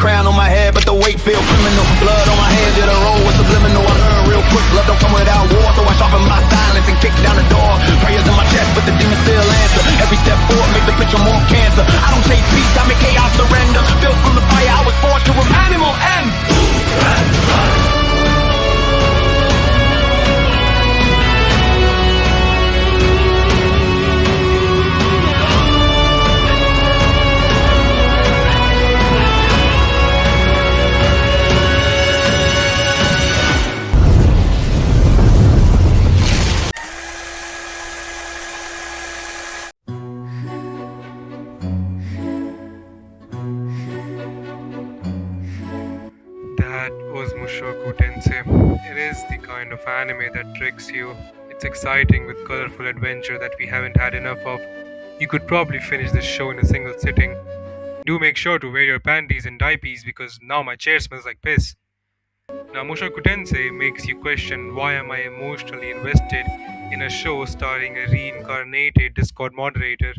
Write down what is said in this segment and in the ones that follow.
crown on my head, but the weight feel criminal. Blood on my hands, yeah, the road was subliminal. I learn real quick, love don't come without war, so I sharpen my silence and kick down the door. Prayers in my chest, but the demons still answer. Every step forward make the picture more cancer. I don't chase peace, I make chaos surrender. Built from the fire, I was forged to an animal and That was Mushoku Tensei. It is the kind of anime that tricks you. It's exciting with colorful adventure that we haven't had enough of. You could probably finish this show in a single sitting. Do make sure to wear your panties and diapers because now my chair smells like piss. Now, Mushoku Tensei makes you question why am I emotionally invested in a show starring a reincarnated Discord moderator?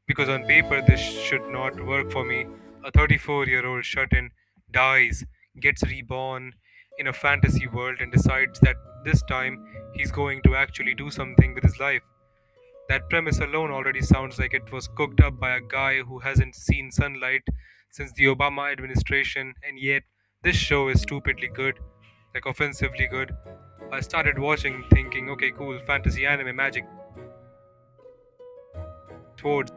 Because on paper this should not work for me. A 34-year-old shut-in dies, gets reborn in a fantasy world and decides that this time he's going to actually do something with his life. That premise alone already sounds like it was cooked up by a guy who hasn't seen sunlight since the Obama administration, and yet this show is stupidly good, like offensively good. I started watching thinking, okay, cool, fantasy anime, magic, swords,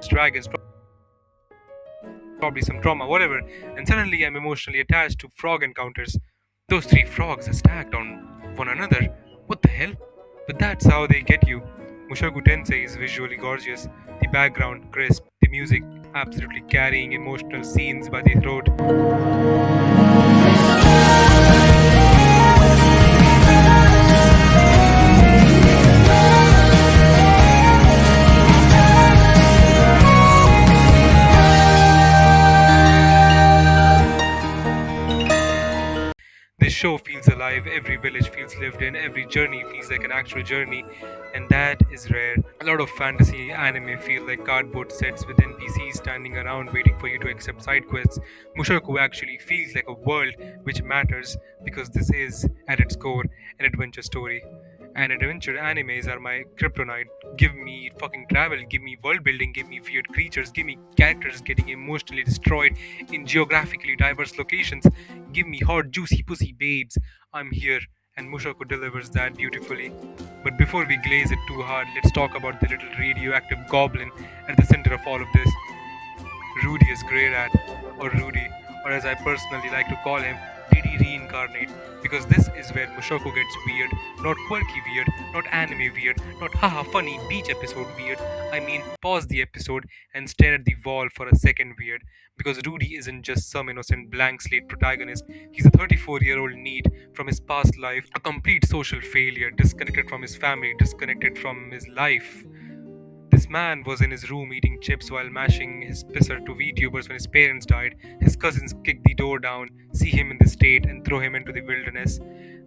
dragons, probably some trauma, whatever, and suddenly I'm emotionally attached to frog encounters. Those three frogs are stacked on one another. What the hell? But that's how they get you. Mushoku Tensei is visually gorgeous, the background crisp, the music absolutely carrying emotional scenes by the throat. This show feels alive, every village feels lived in, every journey feels like an actual journey, and that is rare. A lot of fantasy anime feel like cardboard sets with NPCs standing around waiting for you to accept side quests. Mushoku actually feels like a world which matters because this is, at its core, an adventure story. And adventure animes are my kryptonite. Give me fucking travel, give me world building, give me weird creatures, give me characters getting emotionally destroyed in geographically diverse locations, give me hot, juicy pussy babes. I'm here, and Mushoku delivers that beautifully. But before we glaze it too hard, let's talk about the little radioactive goblin at the center of all of this. Rudy is Grey Rat, or Rudy, or as I personally like to call him, DD Reincarnate, because this is where Mushoku gets weird, not quirky weird, not anime weird, not haha funny beach episode weird. I mean, pause the episode and stare at the wall for a second weird, because Rudy isn't just some innocent blank slate protagonist, he's a 34-year-old need from his past life, a complete social failure, disconnected from his family, disconnected from his life. This man was in his room eating chips while mashing his pisser to VTubers when his parents died. His cousins kick the door down, see him in this state, and throw him into the wilderness.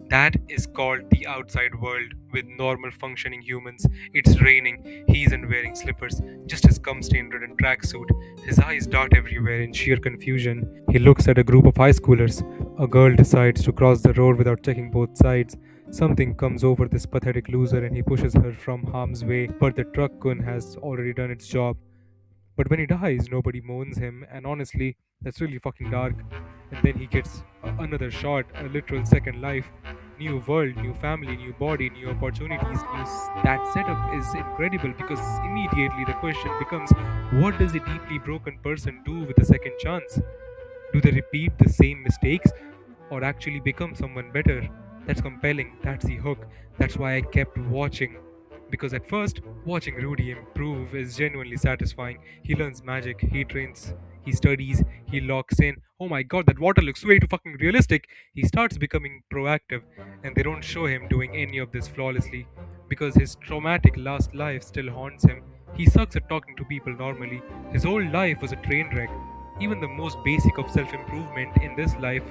That is called the outside world with normal functioning humans. It's raining, he isn't wearing slippers, just his cum stained red and tracksuit. His eyes dart everywhere in sheer confusion. He looks at a group of high schoolers. A girl decides to cross the road without checking both sides. Something comes over this pathetic loser and he pushes her from harm's way, but the truck kun has already done its job. But when he dies, nobody mourns him, and honestly, that's really fucking dark. And then he gets another shot, a literal second life. New world, new family, new body, new opportunities. That setup is incredible because immediately the question becomes, what does a deeply broken person do with a second chance? Do they repeat the same mistakes or actually become someone better? That's compelling, that's the hook, that's why I kept watching. Because at first, watching Rudy improve is genuinely satisfying. He learns magic, he trains, he studies, he locks in. Oh my god, that water looks way too fucking realistic. He starts becoming proactive, and they don't show him doing any of this flawlessly because his traumatic last life still haunts him. He sucks at talking to people normally. His whole life was a train wreck. Even the most basic of self improvement in this life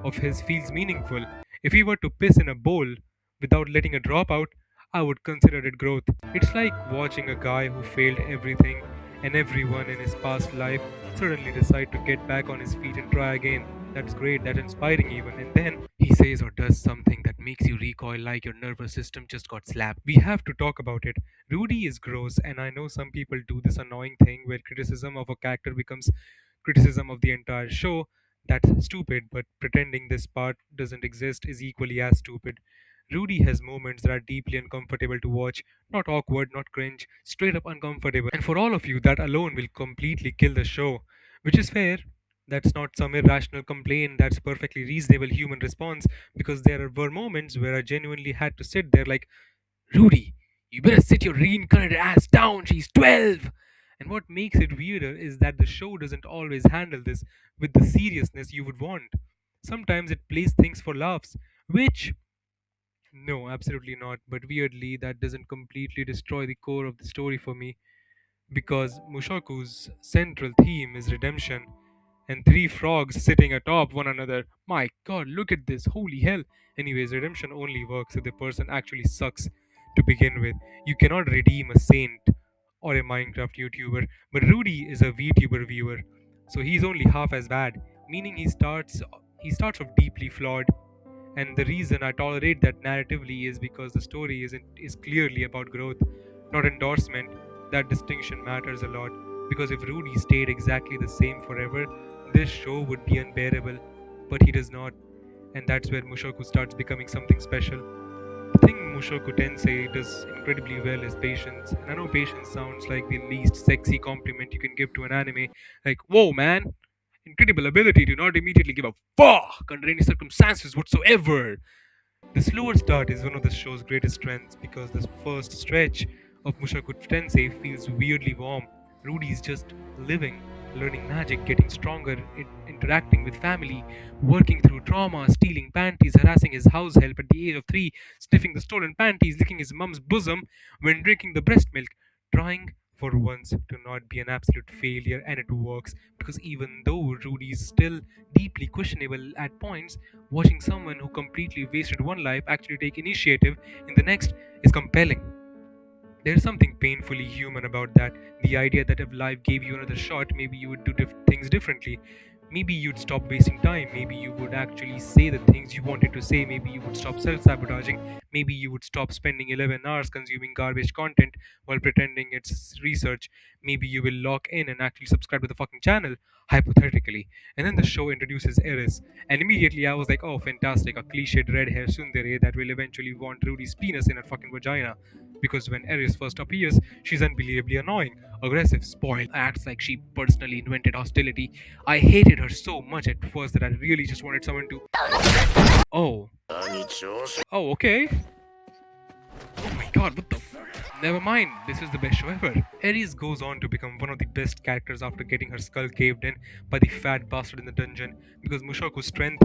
of his feels meaningful. If he were to piss in a bowl without letting a drop out, I would consider it growth. It's like watching a guy who failed everything and everyone in his past life and suddenly decide to get back on his feet and try again. That's great, that's inspiring even. And then he says or does something that makes you recoil like your nervous system just got slapped. We have to talk about it. Rudy is gross, and I know some people do this annoying thing where criticism of a character becomes criticism of the entire show. That's stupid, but pretending this part doesn't exist is equally as stupid. Rudy has moments that are deeply uncomfortable to watch, not awkward, not cringe, straight up uncomfortable. And for all of you, that alone will completely kill the show, which is fair. That's not some irrational complaint, that's perfectly reasonable human response because there were moments where I genuinely had to sit there like, Rudy, you better sit your reincarnated ass down, she's 12! And what makes it weirder is that the show doesn't always handle this with the seriousness you would want. Sometimes it plays things for laughs, which, no, absolutely not, but weirdly, that doesn't completely destroy the core of the story for me because Mushoku's central theme is redemption and three frogs sitting atop one another. My god, look at this, holy hell. Anyways, redemption only works if the person actually sucks to begin with. You cannot redeem a saint or a Minecraft YouTuber, but Rudy is a VTuber viewer, so he's only half as bad, meaning he starts off deeply flawed. And the reason I tolerate that narratively is because the story is clearly about growth, not endorsement. That distinction matters a lot because if Rudy stayed exactly the same forever, this show would be unbearable. But he does not, and that's where Mushoku starts becoming something special. The thing Mushoku Tensei does incredibly well is patience, and I know patience sounds like the least sexy compliment you can give to an anime. Like, whoa, man, incredible ability to not immediately give a fuck under any circumstances whatsoever. The slower start is one of the show's greatest strengths because the first stretch of Mushoku Tensei feels weirdly warm. Rudy's just living, learning magic, getting stronger, interacting with family, working through trauma, stealing panties, harassing his house help at the age of 3, sniffing the stolen panties, licking his mum's bosom when drinking the breast milk, trying for once to not be an absolute failure, and it works because even though Rudy's still deeply questionable at points, watching someone who completely wasted one life actually take initiative in the next is compelling. There's something painfully human about that. The idea that if life gave you another shot, maybe you would do things differently. Maybe you'd stop wasting time. Maybe you would actually say the things you wanted to say. Maybe you would stop self sabotaging. Maybe you would stop spending 11 hours consuming garbage content while pretending it's research. Maybe you will lock in and actually subscribe to the fucking channel, hypothetically. And then the show introduces Eris. And immediately I was like, oh, fantastic, a cliched red hair tsundere that will eventually want Rudy's penis in her fucking vagina. Because when Eris first appears, she's unbelievably annoying, aggressive, spoiled, acts like she personally invented hostility. I hated her so much at first that I really just wanted someone to. Oh. Oh, okay. Oh my god, what the Never mind, this is the best show ever. Eris goes on to become one of the best characters after getting her skull caved in by the fat bastard in the dungeon because Mushoku's strength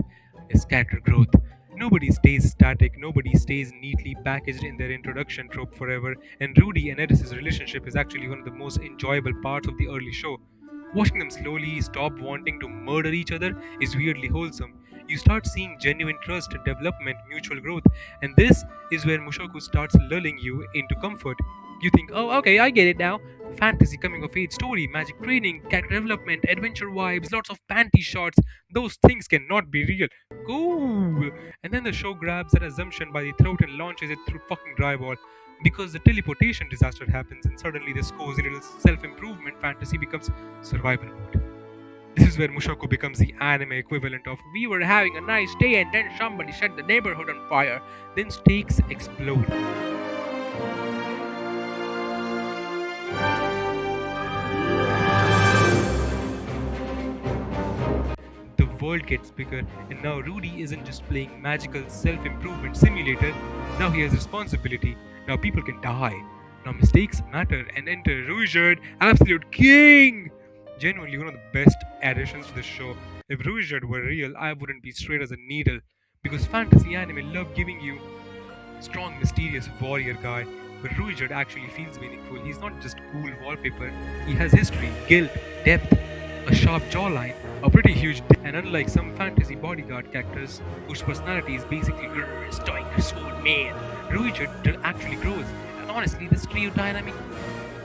is character growth. Nobody stays static, nobody stays neatly packaged in their introduction trope forever, and Rudy and Eris' relationship is actually one of the most enjoyable parts of the early show. Watching them slowly stop wanting to murder each other is weirdly wholesome. You start seeing genuine trust, development, mutual growth, and this is where Mushoku starts lulling you into comfort. You think, oh, okay, I get it now. Fantasy coming of age story, magic training, character development, adventure vibes, lots of panty shots. Those things cannot be real. Cool. And then the show grabs that assumption by the throat and launches it through fucking drywall. Because the teleportation disaster happens, and suddenly this cozy little self improvement fantasy becomes survival mode. This is where Mushoku becomes the anime equivalent of we were having a nice day and then somebody set the neighborhood on fire. Then stakes explode. The world gets bigger, and now Rudy isn't just playing magical self improvement simulator, now he has responsibility. Now people can die. Now mistakes matter, and enter Ruijerd, absolute king! Genuinely one of the best additions to the show. If Ruijerd were real, I wouldn't be straight as a needle. Because fantasy anime love giving you strong, mysterious warrior guy. But Ruijerd actually feels meaningful. He's not just cool wallpaper. He has history, guilt, depth, a sharp jawline, a pretty huge dick. And unlike some fantasy bodyguard characters whose personality is basically grr, stoic, sword man, Ruijerd actually grows. And honestly, this trio dynamic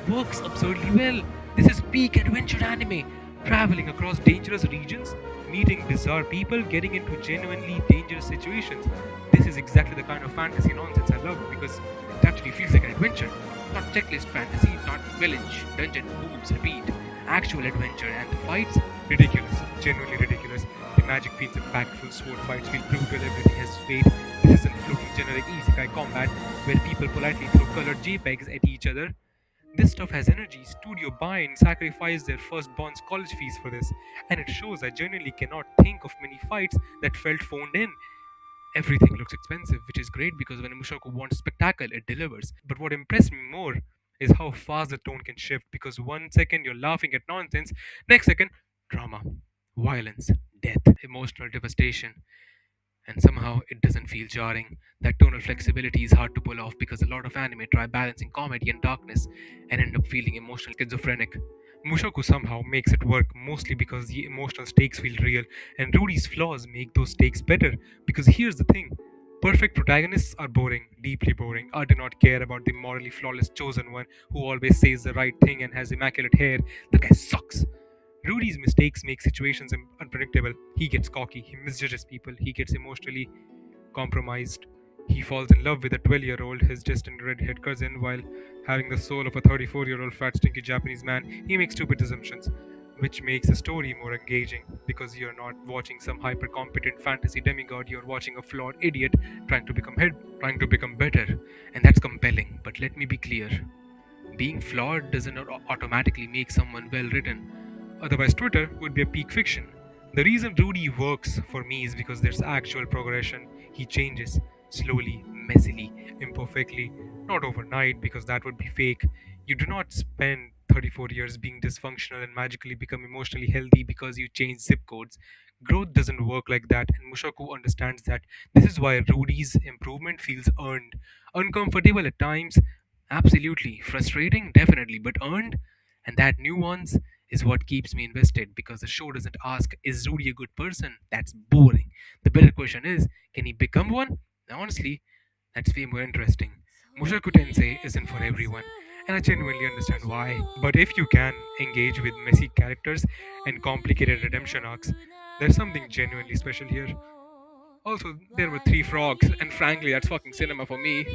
works absurdly well. This is peak adventure anime. traveling across dangerous regions, meeting bizarre people, getting into genuinely dangerous situations. This is exactly the kind of fantasy nonsense I love because it actually feels like an adventure. Not checklist fantasy, not village, dungeon, moves, repeat. Actual adventure, and the fights, ridiculous, genuinely ridiculous. The magic feels impactful, sword fights feel brutal, everything has weight. This isn't floating generic isekai combat where people politely throw colored JPEGs at each other. This stuff has energy. Studio buy-in sacrificed their firstborn's college fees for this, and it shows I genuinely cannot think of many fights that felt phoned in. Everything looks expensive, which is great because when Mushoku wants spectacle, it delivers. But what impressed me more is how fast the tone can shift because 1 second you're laughing at nonsense, next second, drama, violence, death, emotional devastation, and somehow it doesn't feel jarring. That tonal flexibility is hard to pull off because a lot of anime try balancing comedy and darkness and end up feeling emotional schizophrenic. Mushoku somehow makes it work mostly because the emotional stakes feel real, and Rudy's flaws make those stakes better. Because here's the thing, perfect protagonists are boring, deeply boring. I do not care about the morally flawless chosen one who always says the right thing and has immaculate hair. The guy sucks. Rudy's mistakes make situations unpredictable. He gets cocky, he misjudges people, he gets emotionally compromised. He falls in love with a 12-year-old, his distant red-haired cousin, while having the soul of a 34-year-old fat, stinky Japanese man. He makes stupid assumptions, which makes the story more engaging because you're not watching some hyper-competent fantasy demigod. You're watching a flawed idiot trying to become better, and that's compelling. But let me be clear: being flawed doesn't automatically make someone well written. Otherwise, Twitter would be a peak fiction. The reason Rudy works for me is because there's actual progression. He changes slowly, messily, imperfectly, not overnight because that would be fake. You do not spend 34 years being dysfunctional and magically become emotionally healthy because you change zip codes. Growth doesn't work like that, and Mushoku understands that. This is why Rudy's improvement feels earned. Uncomfortable at times, absolutely. Frustrating, definitely, but earned. And that nuance is what keeps me invested because the show doesn't ask, is Rudy a good person? That's boring. The better question is, can he become one? Honestly, that's way more interesting. Mushoku Tensei isn't for everyone, and I genuinely understand why. But if you can engage with messy characters and complicated redemption arcs, there's something genuinely special here. Also, there were three frogs, and frankly, that's fucking cinema for me.